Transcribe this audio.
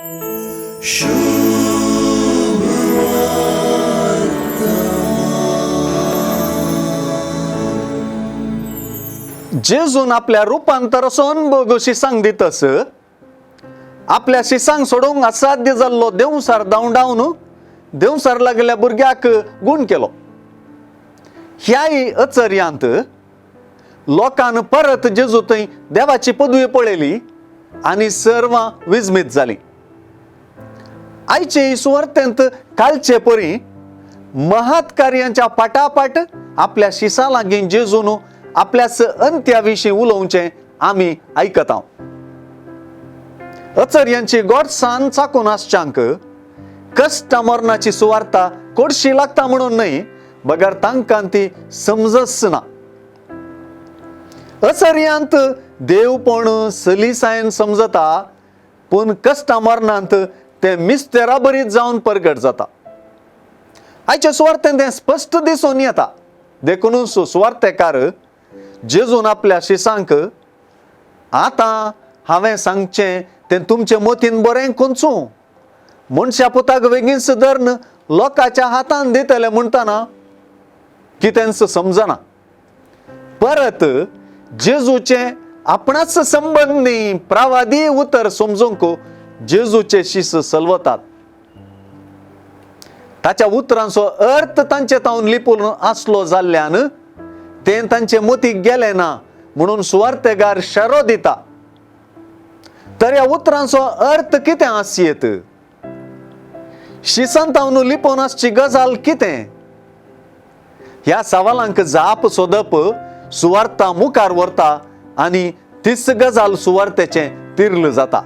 जेजून आपल्या रूपांतरासून बोगोशी सांग दितस आपल्या शिसांग सोडूंक असाध्य जाल्लो देवसार दावडावन देवसार लागल्या भुरग्याक गुण केलो. ह्याय अचर्यांत लोकांन परत जेजू थंय देवाची पदवी पळयली आनी सर्वां विस्मीत जाली. आयचे सुवार्थेंत कालचे परी महत् कार्यांच्या फाटाफाट आपल्या शिसां लागीं जेजून आपल्याच अंत्या विशीं उलोवचें आमी आयकता. अचर्यांची गोडसाण चाकून आसच्यांक कश्ट मरणाची सुवार्ता कोडशी लागता म्हणून न्हय, बगर तांकां ती समजच ना. अचर्यांत देवपण सलिसायेन समजता, पूण कश्ट मरणांत ते मिस्तेरा बरीत जावन परगट जाता. आयच्या सुवार्थेंत तें स्पश्ट दिसून येता. देखून सुवार्थेकार जेजून आपल्या शिसांक आतां हांवें सांगचें तें तुमचे मतीन बरें कोंचू. मनशा पुताक बेगीनच धरून लोकांच्या हातान दितले म्हणटना कितेंच समजना. परत जेजूचे आपणाच संबंधी प्रवादी उतर समजूंक जेजूचे शिस सलवतात. ताच्या उतरांचो अर्थ तांचे तावन लिपून आसलो जाल्ल्यान तें तांचे मतीक गेले ना म्हणून सुवार्थेकार शारो दिता. तर ह्या उतरांचो अर्थ कितें आसयेत? शिसांत तावन लिपोवन आसची गजाल कितें? ह्या सवालांक जाप सोदप सुवार्ता मुखार व्हरता आनी तीच गजाल सुवार्थेचें तिर्ल जाता.